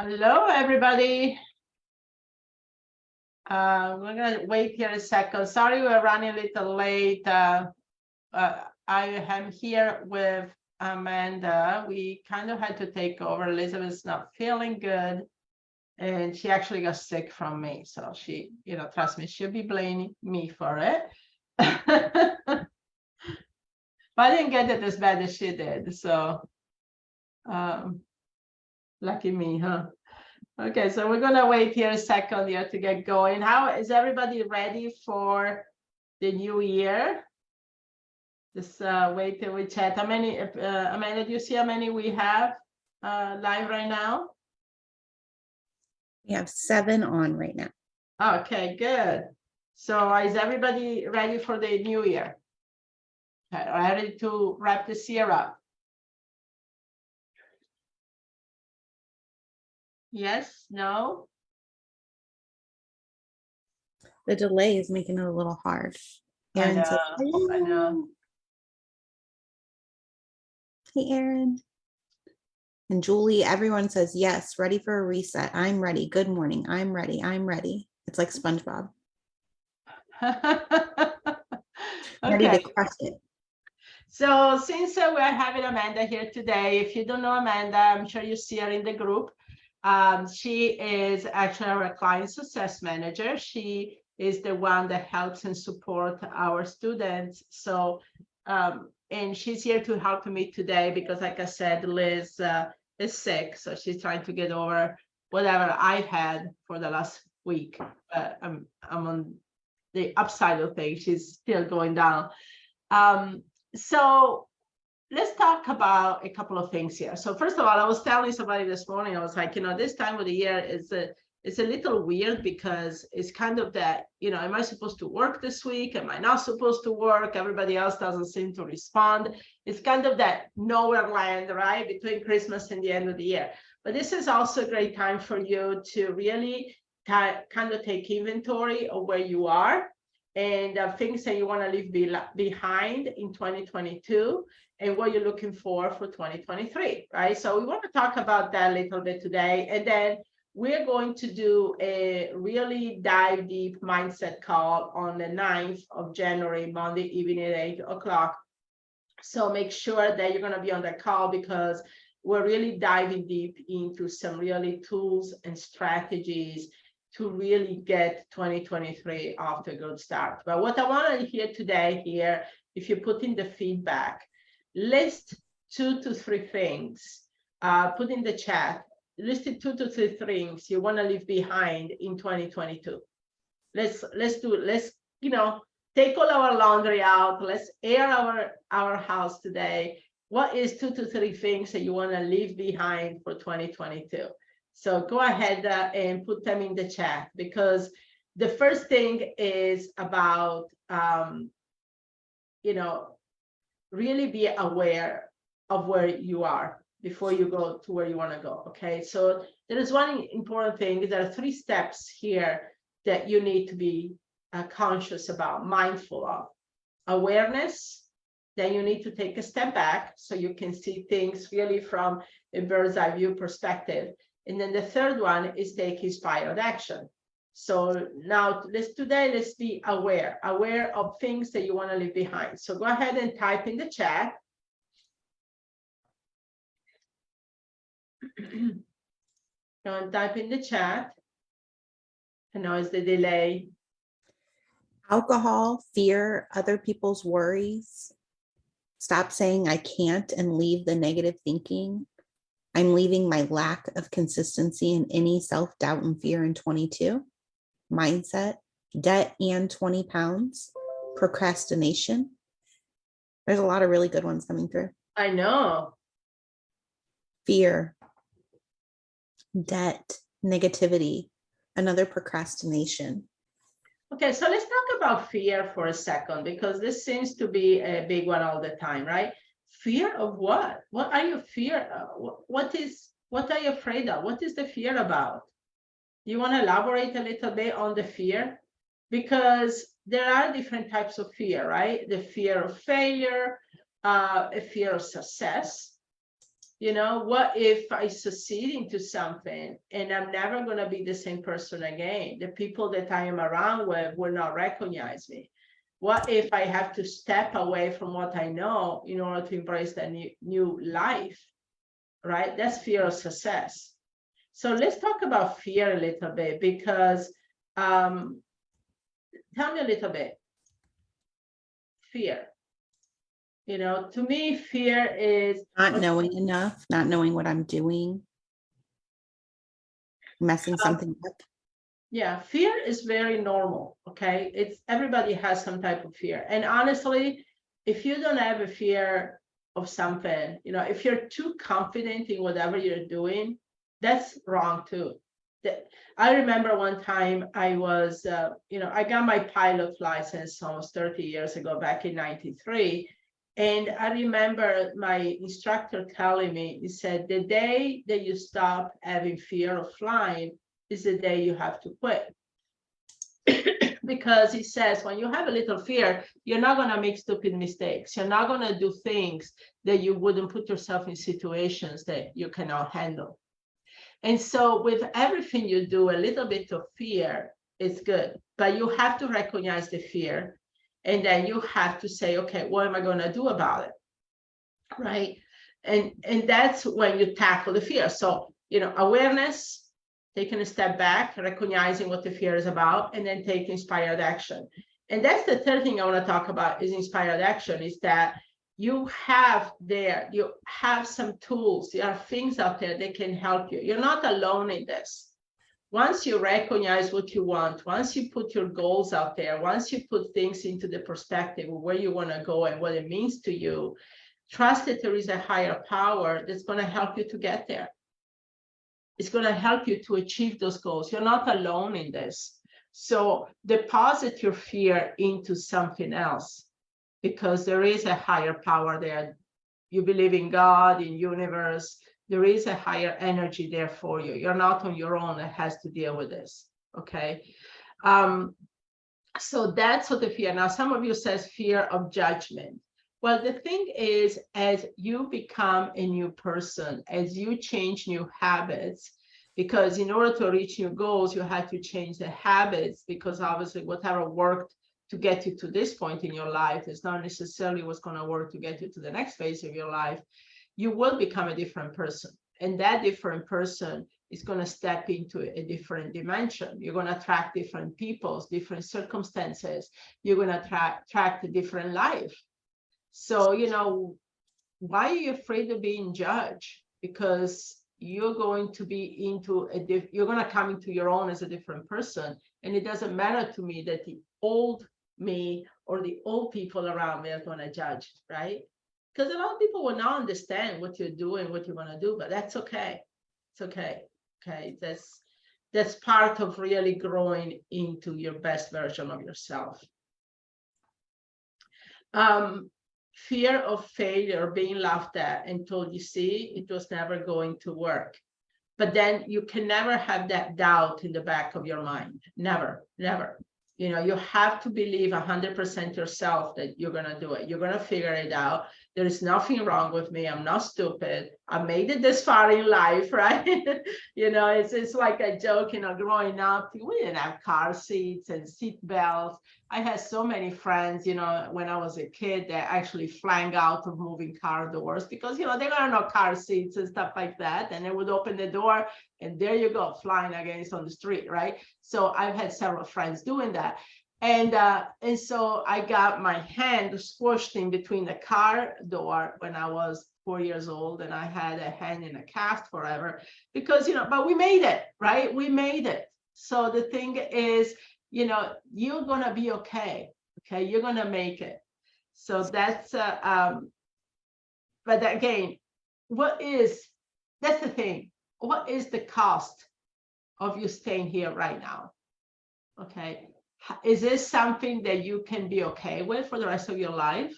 Hello, everybody. We're gonna wait here a second. Sorry, we're running a little late. I am here with Amanda. We kind of had to take over. Elizabeth's not feeling good, and she actually got sick from me. So she, trust me, she'll be blaming me for it. But I didn't get it as bad as she did. So lucky me, huh? Okay, so we're gonna wait here a second here to get going. How is everybody ready for the new year? Just wait till we chat. How many, Amanda, do you see how many we have live right now? We have 7 on right now. Okay, good. So is everybody ready for the new year? Okay, ready to wrap this year up? Yes, no? The delay is making it a little hard. I Aaron says, know, I know. Hey, Aaron. And Julie, everyone says, yes, ready for a reset. I'm ready. Good morning. I'm ready. I'm ready. It's like SpongeBob. Ready Okay. to crush it. So since we're having Amanda here today, if you don't know Amanda, I'm sure you see her in the group. She is actually our client success manager. She is the one that helps and support our students. So, and she's here to help me today because, like I said, Liz is sick. So she's trying to get over whatever I had for the last week. I'm on the upside of things. She's still going down. So let's talk about a couple of things here. So first of all, I was telling somebody this morning, I was like, this time of the year is it's a little weird because it's kind of that, am I supposed to work this week? Am I not supposed to work? Everybody else doesn't seem to respond. It's kind of that nowhere land, right? Between Christmas and the end of the year. But this is also a great time for you to really kind of take inventory of where you are and things that you want to leave behind in 2022 and what you're looking for 2023, right? So we want to talk about that a little bit today. And then we're going to do a really dive deep mindset call on the 9th of January, Monday evening at 8 o'clock. So make sure that you're going to be on that call because we're really diving deep into some really tools and strategies to really get 2023 off to a good start. But what I want to hear today here, if you put in the feedback, list 2 to 3 things, put in the chat, listed 2 to 3 things you want to leave behind in 2022. Let's take all our laundry out. Let's air our house today. What is 2 to 3 things that you want to leave behind for 2022? So go ahead and put them in the chat because the first thing is about, really be aware of where you are before you go to where you want to go. Okay, so there is one important thing. There are 3 steps here that you need to be conscious about, mindful of. Awareness, then you need to take a step back so you can see things really from a bird's eye view perspective. And then the third one is take inspired action. So now let's be aware of things that you want to leave behind. So go ahead and type in the chat. Don't type in the chat. I know it's the delay. Alcohol, fear, other people's worries. Stop saying I can't and leave the negative thinking. I'm leaving my lack of consistency and any self-doubt and fear in 22. Mindset, debt and 20 pounds, procrastination. There's a lot of really good ones coming through. I know. Fear, debt, negativity, another procrastination. Okay, so let's talk about fear for a second, because this seems to be a big one all the time, right? Fear of what? What are you fear of? What are you afraid of? What is the fear about? Do you want to elaborate a little bit on the fear? Because there are different types of fear, right? The fear of failure, a fear of success. You know, what if I succeed into something and I'm never going to be the same person again? The people that I am around with will not recognize me. What if I have to step away from what I know in order to embrace that new life, right? That's fear of success. So let's talk about fear a little bit, because tell me a little bit. Fear. You know, to me, fear is Not knowing enough, not knowing what I'm doing, messing something up. yeah, fear is very normal. Okay, it's everybody has some type of fear, and honestly, if you don't have a fear of something, you know, if you're too confident in whatever you're doing, that's wrong too. I remember one time I was, you know, I got my pilot license almost 30 years ago, back in '93. And I remember my instructor telling me, he said, the day that you stop having fear of flying is the day you have to quit. Because he says, when you have a little fear, you're not going to make stupid mistakes. You're not going to do things that you wouldn't put yourself in situations that you cannot handle. And so with everything you do, a little bit of fear is good, but you have to recognize the fear. And then you have to say, okay, what am I going to do about it? Right. And that's when you tackle the fear. So, you know, awareness, taking a step back, recognizing what the fear is about, and then take inspired action. And that's the third thing I want to talk about is inspired action, is that you have some tools, there are things out there that can help you. You're not alone in this. Once you recognize what you want, once you put your goals out there, once you put things into the perspective of where you want to go and what it means to you, trust that there is a higher power that's going to help you to get there. It's going to help you to achieve those goals. You're not alone in this. So deposit your fear into something else, because there is a higher power there. You believe in God, in universe, there is a higher energy there for you. You're not on your own that has to deal with this, okay? So that's what the fear. Now, some of you says fear of judgment. Well, the thing is, as you become a new person, as you change new habits, because in order to reach new goals, you have to change the habits, because obviously whatever worked to get you to this point in your life is not necessarily what's going to work to get you to the next phase of your life. You will become a different person. And that different person is going to step into a different dimension. You're going to attract different peoples, different circumstances. You're going to attract a different life. So, you know, why are you afraid of being judged? Because you're going to be you're going to come into your own as a different person. And it doesn't matter to me that the old me or the old people around me are going to judge, right? Because a lot of people will not understand what you're doing, what you want to do, but that's okay. It's okay. Okay. That's part of really growing into your best version of yourself. Fear of failure, being laughed at and told, you see, it was never going to work. But then you can never have that doubt in the back of your mind. Never, never. You know, you have to believe 100% yourself that you're going to do it. You're going to figure it out. There is nothing wrong with me. I'm not stupid. I made it this far in life, right? You know, it's like a joke, you know, growing up, we didn't have car seats and seat belts. I had so many friends, you know, when I was a kid that actually flying out of moving car doors because, you know, there are no car seats and stuff like that. And they would open the door and there you go, flying against on the street, right? So I've had several friends doing that. And so I got my hand squished in between the car door when I was 4 years old, and I had a hand in a cast forever because, you know, but we made it, right? We made it. So the thing is, you know, you're going to be okay. Okay. You're going to make it. So that's, but again, that's the thing. What is the cost of you staying here right now? Okay. Is this something that you can be okay with for the rest of your life?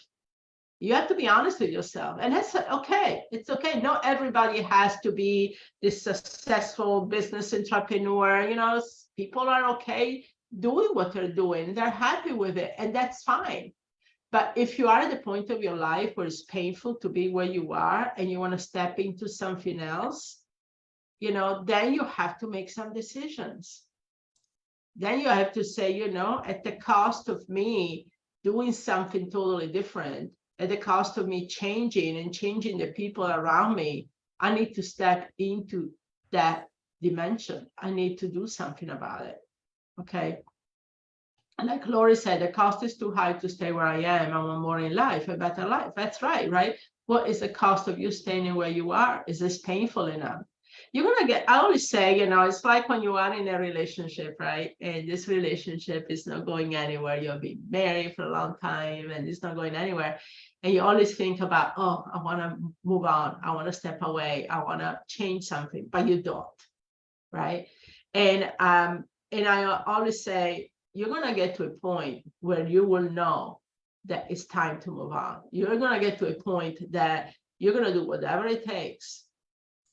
You have to be honest with yourself, and that's okay. It's okay. Not everybody has to be this successful business entrepreneur. You know, people are okay doing what they're doing. They're happy with it, and that's fine. But if you are at the point of your life where it's painful to be where you are and you want to step into something else, then you have to make some decisions. Then you have to say, at the cost of me doing something totally different, at the cost of me changing and changing the people around me, I need to step into that dimension. I need to do something about it. Okay. And like Lori said, the cost is too high to stay where I am. I want more in life, a better life. That's right? What is the cost of you staying where you are? Is this painful enough? You're going to get, I always say, it's like when you are in a relationship, right? And this relationship is not going anywhere. You've been married for a long time and it's not going anywhere. And you always think about, oh, I want to move on. I want to step away. I want to change something, but you don't, right? And I always say, you're going to get to a point where you will know that it's time to move on. You're going to get to a point that you're going to do whatever it takes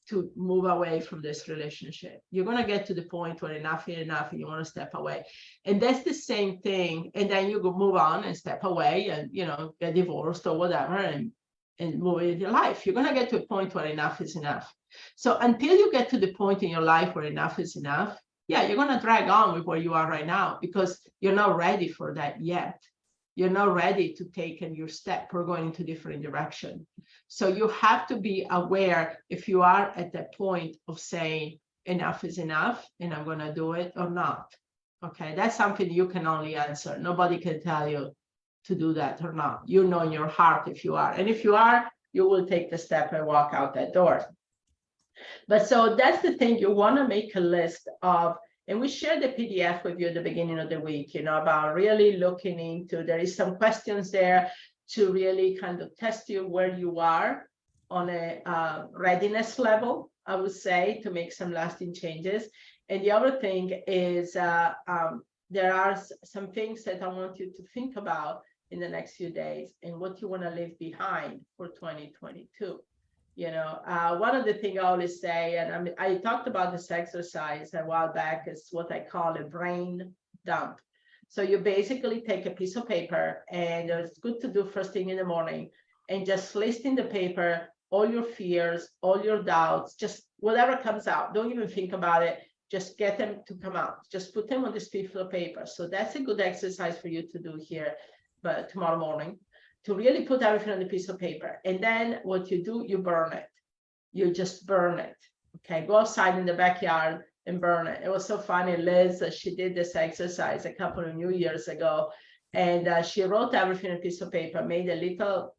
to move away from this relationship. You're going to get to the point where enough is enough and you want to step away. And that's the same thing. And then you go move on and step away and, get divorced or whatever and move with your life. You're going to get to a point where enough is enough. So until you get to the point in your life where enough is enough, yeah, you're going to drag on with where you are right now because you're not ready for that yet. You're not ready to take a new step or going into different direction. So you have to be aware if you are at that point of saying enough is enough and I'm going to do it or not. Okay, that's something you can only answer. Nobody can tell you to do that or not. You know in your heart if you are. And if you are, you will take the step and walk out that door. But so that's the thing, you want to make a list of, and we shared the PDF with you at the beginning of the week, about really looking into, there is some questions there to really kind of test you where you are on a readiness level, I would say, to make some lasting changes. And the other thing is there are some things that I want you to think about in the next few days and what you want to leave behind for 2022. One of the things I always say, and I talked about this exercise a while back, is what I call a brain dump. So you basically take a piece of paper, and it's good to do first thing in the morning, and just list in the paper all your fears, all your doubts, just whatever comes out. Don't even think about it. Just get them to come out. Just put them on this piece of paper. So that's a good exercise for you to do here, but tomorrow morning, to really put everything on a piece of paper. And then what you do, you burn it. You just burn it. Okay, go outside in the backyard and burn it. It was so funny. Liz, she did this exercise a couple of New Years ago, and she wrote everything on a piece of paper, made a little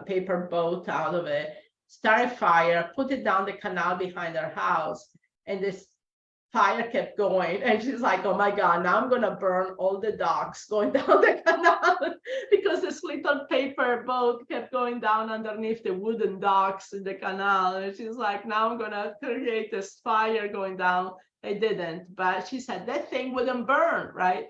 paper boat out of it, started fire, put it down the canal behind her house, and this fire kept going, and she's like, oh my God, now I'm gonna burn all the docks going down the canal because this little paper boat kept going down underneath the wooden docks in the canal. And she's like, now I'm gonna create this fire going down. It didn't, but she said that thing wouldn't burn, right?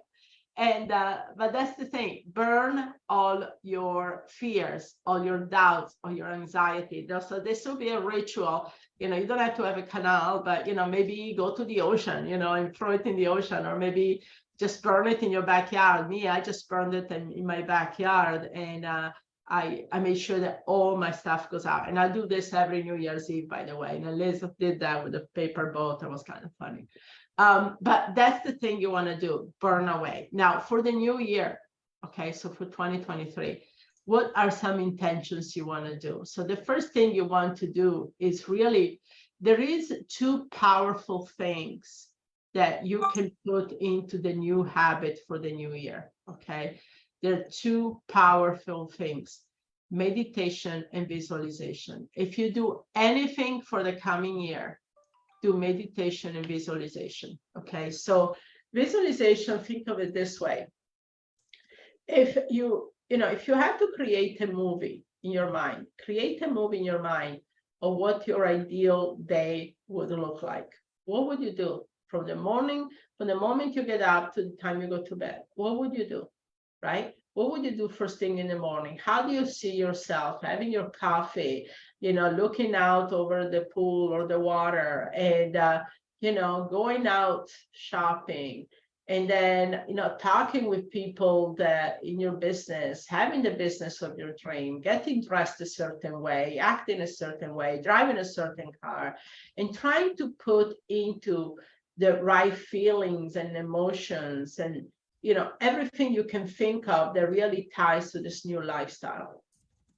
And but that's the thing, burn all your fears, all your doubts, all your anxiety. So this will be a ritual. You don't have to have a canal, but maybe go to the ocean, and throw it in the ocean, or maybe just burn it in your backyard. Me, I just burned it in my backyard, and I made sure that all my stuff goes out. And I do this every New Year's Eve, by the way. And Elizabeth did that with a paper boat. It was kind of funny. But that's the thing you want to do, burn away. Now, for the new year, okay, so for 2023, what are some intentions you want to do? So the first thing you want to do is really, there is two powerful things that you can put into the new habit for the new year, okay? There are two powerful things, meditation and visualization. If you do anything for the coming year, do meditation and visualization, okay? So visualization, think of it this way. If if you have to create a movie in your mind, create a movie in your mind of what your ideal day would look like. What would you do from the moment you get up to the time you go to bed? What would you do, right? What would you do first thing in the morning? How do you see yourself having your coffee, looking out over the pool or the water, and going out shopping And then, talking with people that in your business, having the business of your dream, getting dressed a certain way, acting a certain way, driving a certain car, and trying to put into the right feelings and emotions and, everything you can think of that really ties to this new lifestyle.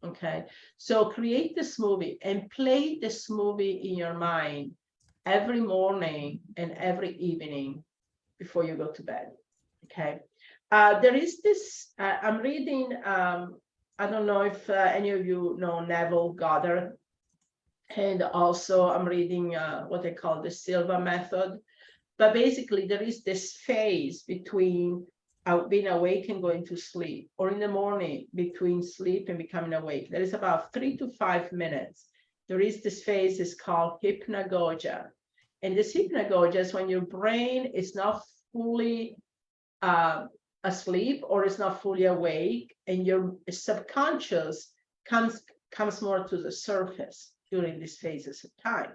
Okay. So create this movie and play this movie in your mind every morning and every evening before you go to bed. Okay. There is this, I'm reading, I don't know if any of you know Neville Goddard. And also I'm reading what they call the Silva method. But basically there is this phase between being awake and going to sleep, or in the morning between sleep and becoming awake. There is about 3 to 5 minutes. There is this phase is called hypnagogia. And this hypnagogia is when your brain is not fully asleep or is not fully awake, and your subconscious comes more to the surface during these phases of time.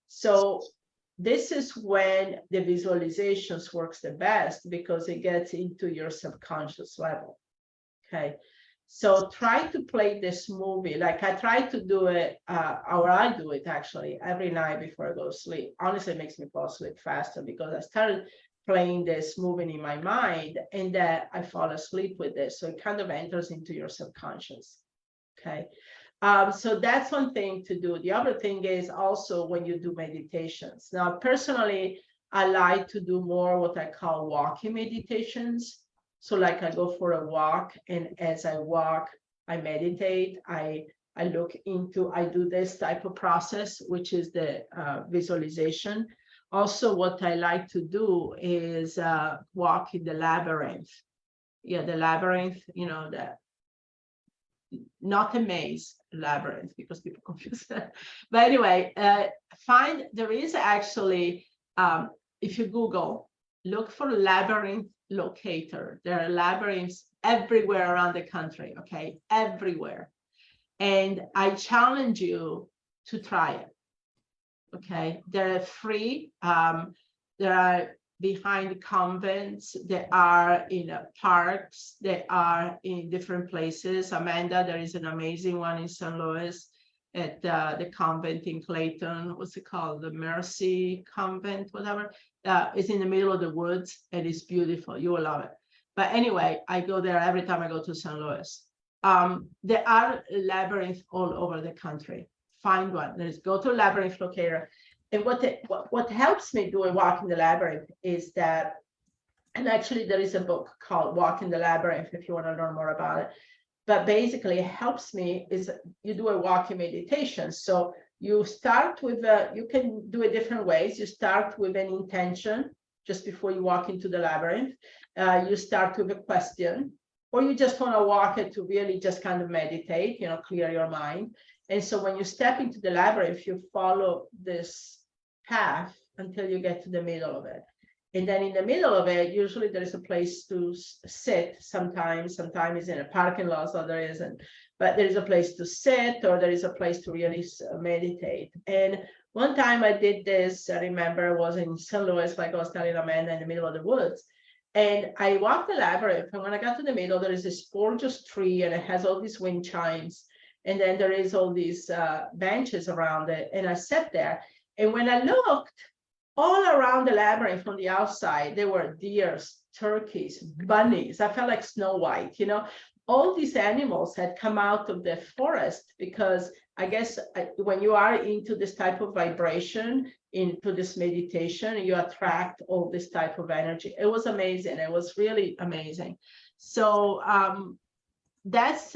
So this is when the visualizations works the best, because it gets into your subconscious level. Okay. So try to play this movie. Like I try to do it, or I do it actually every night before I go to sleep. Honestly, it makes me fall asleep faster because I started playing this movie in my mind, and that I fall asleep with this. So it kind of enters into your subconscious. Okay. So that's one thing to do. The other thing is also when you do meditations. Now, personally, I like to do more what I call walking meditations. So like I go for a walk, and as I walk, I meditate. I look into, I do this type of process, which is the visualization. Also, what I like to do is walk in the labyrinth. Yeah, the labyrinth, not a maze, labyrinth, because people confuse that. But anyway, there is actually, if you Google, look for labyrinth locator. There are labyrinths everywhere around the country, okay? Everywhere. And I challenge you to try it, okay? They're free. There are behind convents, they are in parks, they are in different places. Amanda, there is an amazing one in St. Louis at the convent in Clayton. What's it called? The Mercy Convent, whatever. It's in the middle of the woods, and it's beautiful. You will love it. But anyway, I go there every time I go to St. Louis. There are labyrinths all over the country. Find one. Go to Labyrinth Locator. And what helps me do a walk in the labyrinth is that, and actually there is a book called Walk in the Labyrinth if you want to learn more about it. But basically, it helps me is you do a walking meditation. So you start with you can do it different ways. You start with an intention just before you walk into the labyrinth. You start with a question, or you just want to walk it to really just kind of meditate, clear your mind. And so when you step into the labyrinth, you follow this path until you get to the middle of it. And then in the middle of it, usually there is a place to sit. Sometimes it's in a parking lot, so there isn't. But there is a place to sit, or there is a place to really meditate. And one time I did this, I remember I was in St. Louis, like I was telling Amanda, in the middle of the woods. And I walked the labyrinth, and when I got to the middle, there is this gorgeous tree, and it has all these wind chimes. And then there is all these benches around it. And I sat there. And when I looked all around the labyrinth from the outside, there were deers, turkeys, bunnies. I felt like Snow White, all these animals had come out of the forest, because I guess when you are into this type of vibration, into this meditation, you attract all this type of energy. It was amazing. It was really amazing. So that's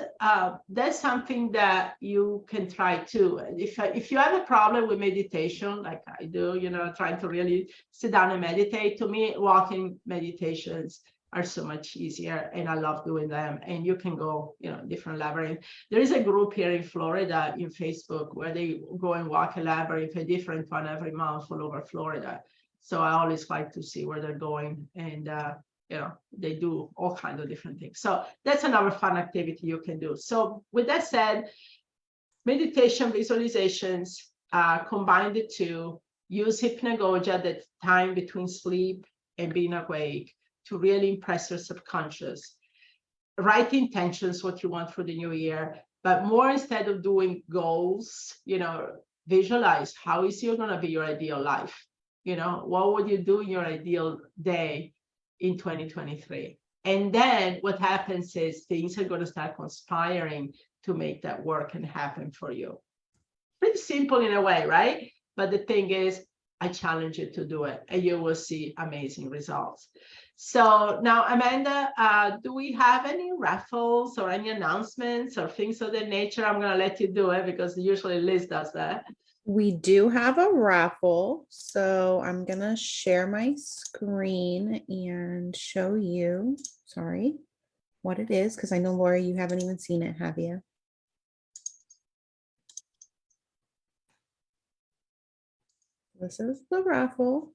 something that you can try too. If you have a problem with meditation, like I do, trying to really sit down and meditate, to me, walking meditations are so much easier, and I love doing them. And you can go, different labyrinth. There is a group here in Florida in Facebook where they go and walk a labyrinth, a different one every month all over Florida. So I always like to see where they're going, and they do all kinds of different things. So that's another fun activity you can do. So with that said, meditation, visualizations, combine the two, use hypnagogia, the time between sleep and being awake, to really impress your subconscious. Write intentions, what you want for the new year, but more, instead of doing goals, visualize how is going to be your ideal life. What would you do in your ideal day in 2023? And then what happens is things are going to start conspiring to make that work and happen for you. Pretty simple in a way, right? But the thing is, I challenge you to do it and you will see amazing results. So now, Amanda, do we have any raffles or any announcements or things of that nature? I'm going to let you do it because usually Liz does that. We do have a raffle, so I'm going to share my screen and show you, what it is, because I know, Laura, you haven't even seen it, have you? This is the raffle.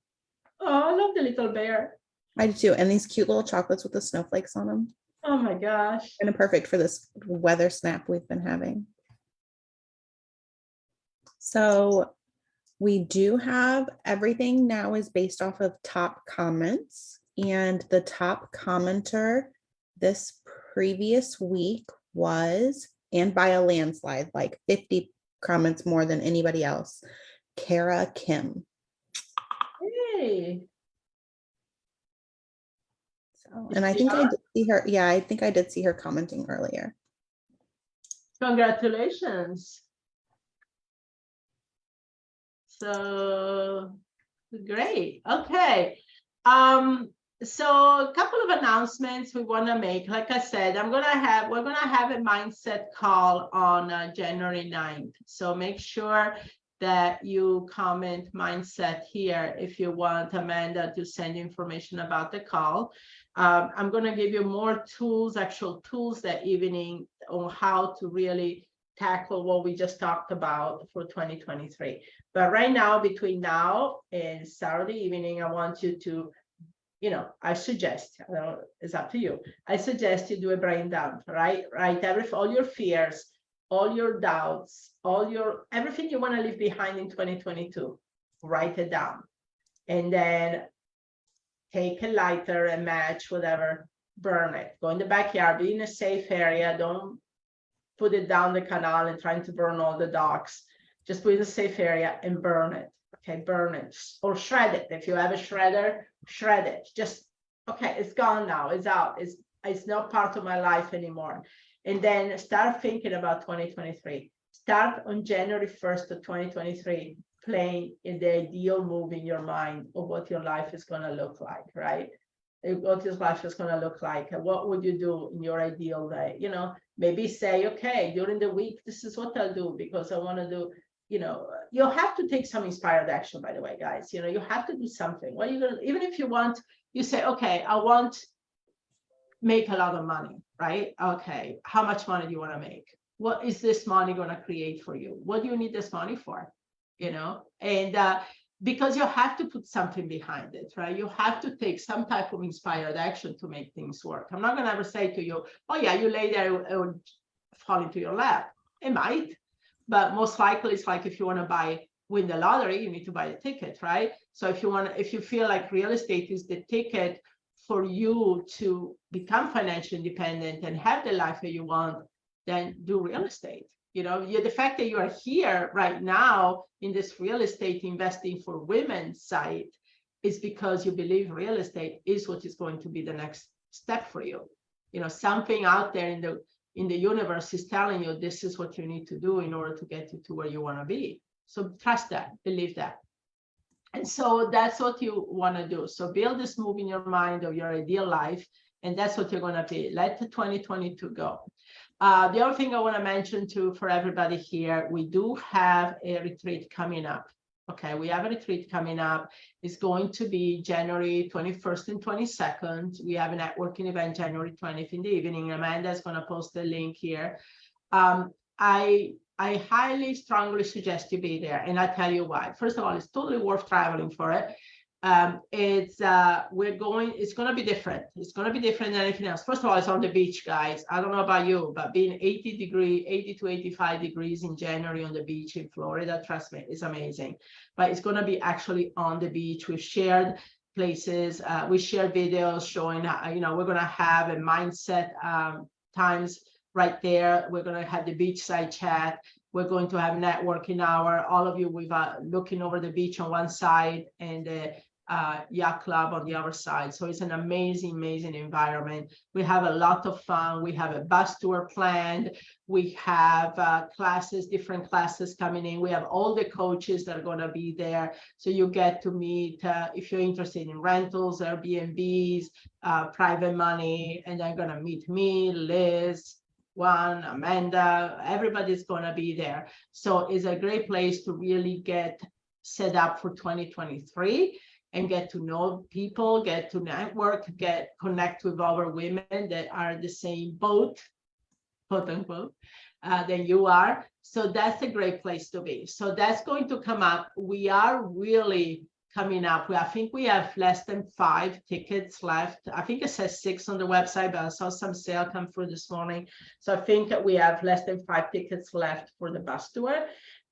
Oh, I love the little bear. I do too. And these cute little chocolates with the snowflakes on them. Oh my gosh. Kind of perfect for this weather snap we've been having. So we do have, everything now is based off of top comments, and the top commenter this previous week was, and by a landslide, like 50 comments more than anybody else, Kara Kim. Hey. So, and I think I did see her. Yeah, I think I did see her commenting earlier. Congratulations. So great. Okay. So a couple of announcements we want to make. Like I said, we're gonna have a mindset call on January 9th. So make sure that you comment mindset here if you want Amanda to send information about the call. I'm going to give you more tools, actual tools that evening on how to really tackle what we just talked about for 2023. But right now, between now and Saturday evening, I want you to, I suggest, it's up to you. I suggest you do a brain dump, right? Write all your fears, all your doubts, everything you want to leave behind in 2022, write it down. And then take a lighter, a match, whatever, burn it. Go in the backyard, be in a safe area. Don't put it down the canal and trying to burn all the docks. Just put it in a safe area and burn it. Okay, burn it or shred it. If you have a shredder, shred it. Just, okay, it's gone now. It's out. It's not part of my life anymore. And then start thinking about 2023. Start on January 1st of 2023, playing in the ideal move in your mind of what your life is going to look like, right? What your life is going to look like. And what would you do in your ideal day? Maybe say, okay, during the week, this is what I'll do because I want to do, you'll have to take some inspired action, by the way, guys. You have to do something. What are you going to, even if you say, okay, I want make a lot of money, right? Okay, how much money do you want to make? What is this money going to create for you? What do you need this money for? And because you have to put something behind it, right? You have to take some type of inspired action to make things work. I'm not going to ever say to you, oh yeah, you lay there, it will fall into your lap. It might, but most likely it's like if you want to win the lottery, you need to buy a ticket, right? So if you feel like real estate is the ticket for you to become financially independent and have the life that you want, then do real estate. The fact that you are here right now in this real estate investing for women site is because you believe real estate is what is going to be the next step for you. Something out there in the universe is telling you this is what you need to do in order to get you to where you want to be. So trust that, believe that. And so that's what you want to do. So build this move in your mind of your ideal life, and that's what you're going to be. Let the 2022 go. The other thing I want to mention too for everybody here, we do have a retreat coming up. Okay, we have a retreat coming up. It's going to be January 21st and 22nd. We have a networking event January 20th in the evening. Amanda is going to post the link here. I highly, strongly suggest you be there, and I tell you why. First of all, it's totally worth traveling for it. It's going to be different. It's going to be different than anything else. First of all, it's on the beach, guys. I don't know about you, but being 80 to 85 degrees in January on the beach in Florida, trust me, it's amazing. But it's going to be actually on the beach. We've shared places. We share videos showing, we're going to have a mindset times right there. We're going to have the beachside chat. We're going to have networking hour. All of you with looking over the beach on one side and the yacht club on the other side. So it's an amazing, amazing environment. We have a lot of fun. We have a bus tour planned. We have classes, different classes coming in. We have all the coaches that are going to be there. So you get to meet, if you're interested in rentals, Airbnbs, private money, and they're going to meet me, Liz, Juan, Amanda, everybody's going to be there. So it's a great place to really get set up for 2023 and get to know people, get to network, connect with other women that are the same boat, quote unquote, than you are. So that's a great place to be. So that's going to come up. We are really coming up. I think we have less than 5 tickets left. I think it says 6 on the website, but I saw some sale come through this morning. So I think that we have less than 5 tickets left for the bus tour.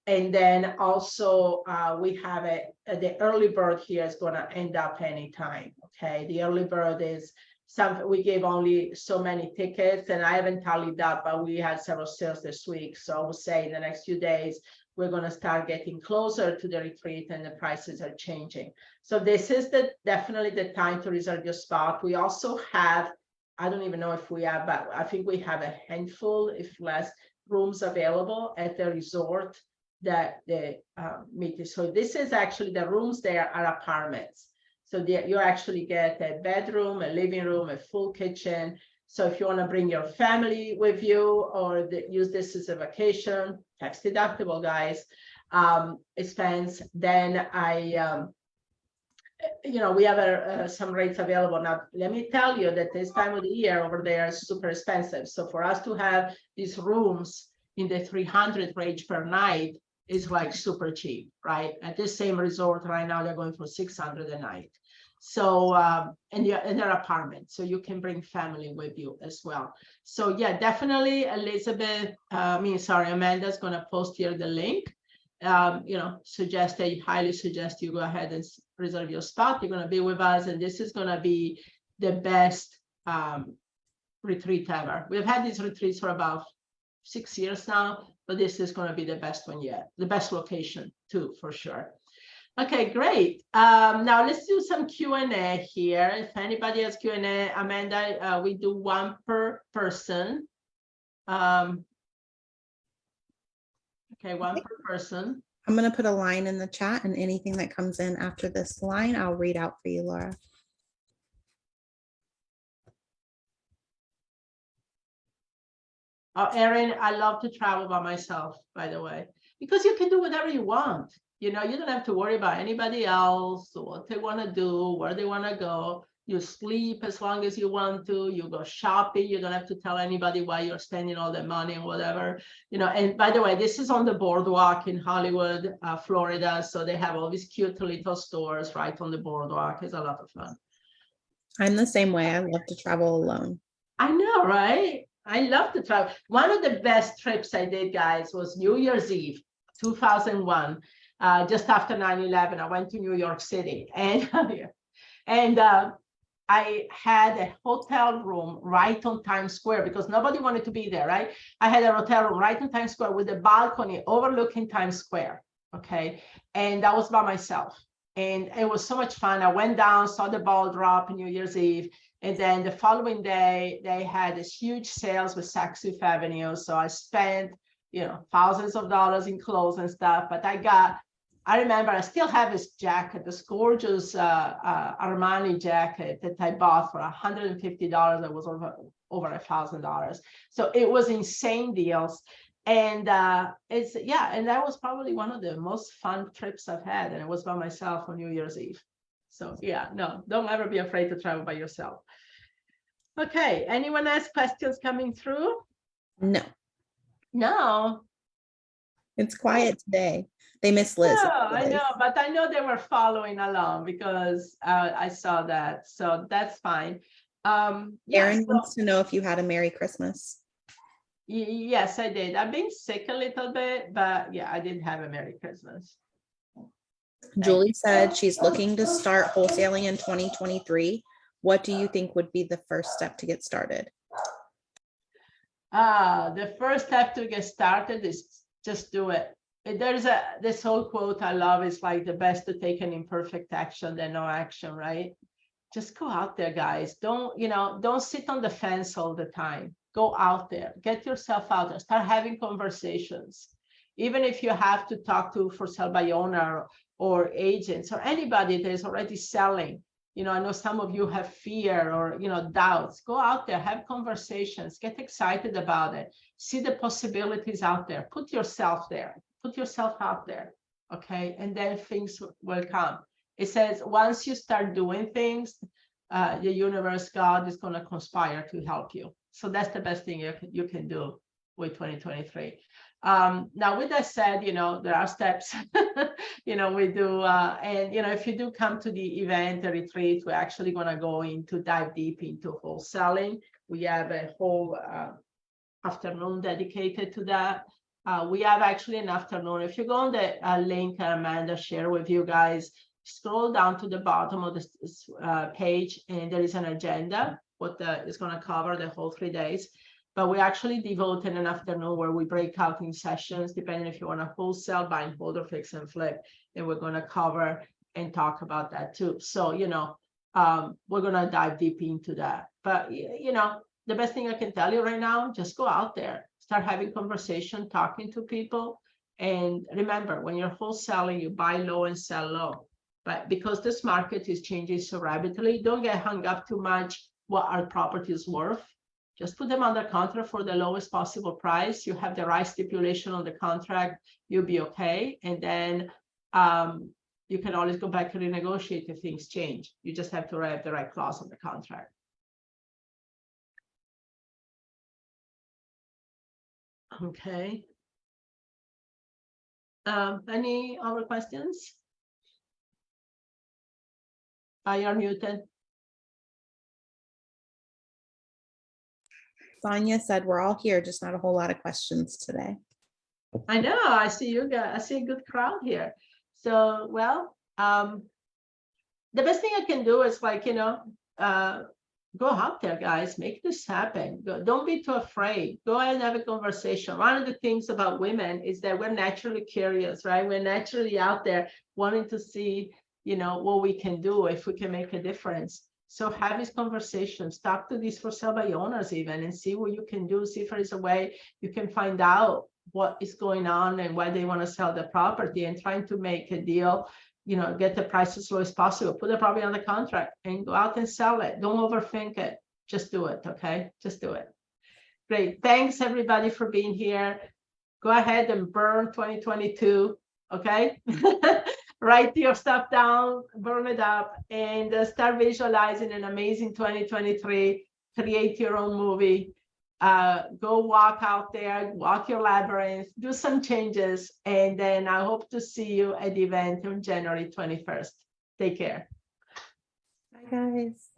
And then also we have the early bird here is going to end up anytime. Okay, the early bird is something we gave only so many tickets, and I haven't tallied up, but we had several sales this week. So I would say in the next few days we're going to start getting closer to the retreat, and the prices are changing. So this is definitely the time to reserve your spot. We also have, I don't even know if we have, but I think we have a handful, if less, rooms available at the resort that the meeting. So this is actually the rooms there are apartments. So you actually get a bedroom, a living room, a full kitchen. So if you want to bring your family with you or use this as a vacation, tax deductible, guys, expense, then we have some rates available. Now, let me tell you that this time of the year over there is super expensive. So for us to have these rooms in the 300 range per night is like super cheap, right? At this same resort right now, they're going for 600 a night. So, and they're apartments, so you can bring family with you as well. So yeah, definitely Amanda's gonna post here the link. Highly suggest you go ahead and reserve your spot. You're gonna be with us, and this is gonna be the best retreat ever. We've had these retreats for about 6 years now, but this is going to be the best one yet, the best location too, for sure. Okay, great. Now let's do some Q&A here. If anybody has Q&A, Amanda, we do 1 per person. Okay, 1 per person. I'm going to put a line in the chat, and anything that comes in after this line, I'll read out for you, Laura. Oh, Erin, I love to travel by myself, by the way, because you can do whatever you want. You don't have to worry about anybody else, or what they want to do, where they want to go. You sleep as long as you want to. You go shopping. You don't have to tell anybody why you're spending all the money and whatever. And by the way, this is on the boardwalk in Hollywood, Florida. So they have all these cute little stores right on the boardwalk. It's a lot of fun. I'm the same way. I love to travel alone. I know, right? I love to travel. One of the best trips I did, guys, was New Year's Eve, 2001, just after 9/11. I went to New York City, and I had a hotel room right on Times Square because nobody wanted to be there, right? I had a hotel room right on Times Square with a balcony overlooking Times Square, okay? And I was by myself, and it was so much fun. I went down, saw the ball drop on New Year's Eve, and then the following day, they had this huge sales with Saks Fifth Avenue. So I spent, thousands of dollars in clothes and stuff. But I remember I still have this jacket, this gorgeous Armani jacket that I bought for $150. It was over $1,000. So it was insane deals. And and that was probably one of the most fun trips I've had. And it was by myself on New Year's Eve. So yeah, no, don't ever be afraid to travel by yourself. Okay, anyone has questions coming through? No. It's quiet today. They miss Liz. No, I know, but I know they were following along because I saw that. So that's fine. Erin wants to know if you had a Merry Christmas. Yes, I did. I've been sick a little bit, but yeah, I did have a Merry Christmas. Julie said she's looking to start wholesaling in 2023. What do you think would be the first step to get started? The first step to get started is just do it. There's this whole quote I love is like the best to take an imperfect action than no action, right? Just go out there, guys. Don't sit on the fence all the time. Go out there, get yourself out there, start having conversations. Even if you have to talk to for sale by owner or agents or anybody that is already selling. I know some of you have fear or, doubts. Go out there, have conversations, get excited about it. See the possibilities out there. Put yourself there. Put yourself out there, okay? And then things will come. It says once you start doing things, the universe, God is going to conspire to help you. So that's the best thing you can do with 2023. Now, with that said, there are steps, we do, and, if you do come to the event, the retreat, we're actually going to dive deep into wholesaling. We have a whole afternoon dedicated to that. We have actually an afternoon. If you go on the link Amanda shared with you guys, scroll down to the bottom of this page, and there is an agenda, what is going to cover the whole 3 days. But we actually devoted an afternoon where we break out in sessions, depending if you want to wholesale, buy and hold, or fix and flip. And we're going to cover and talk about that too. So, we're going to dive deep into that. But, the best thing I can tell you right now, just go out there, start having conversation, talking to people. And remember, when you're wholesaling, you buy low and sell low. But because this market is changing so rapidly, don't get hung up too much what our property is worth. Just put them under contract for the lowest possible price. You have the right stipulation on the contract, you'll be okay. And then you can always go back and renegotiate if things change. You just have to write the right clause on the contract. Okay. Any other questions? You're muted. Sonia said we're all here, just not a whole lot of questions today. I know. I see you guys. I see a good crowd here. So, well, the best thing I can do is go out there, guys. Make this happen. Don't be too afraid. Go ahead and have a conversation. One of the things about women is that we're naturally curious, right? We're naturally out there wanting to see, what we can do if we can make a difference. So have these conversations, talk to these for sale by owners even, and see what you can do. See if there is a way you can find out what is going on and why they want to sell the property, and trying to make a deal, get the price as low as possible, put the property on the contract and go out and sell it. Don't overthink it. Just do it. Okay. Just do it. Great. Thanks everybody for being here. Go ahead and burn 2022. Okay. Write your stuff down, burn it up, and start visualizing an amazing 2023. Create your own movie. Go walk out there, walk your labyrinth, do some changes, and then I hope to see you at the event on January 21st. Take care. Bye, guys.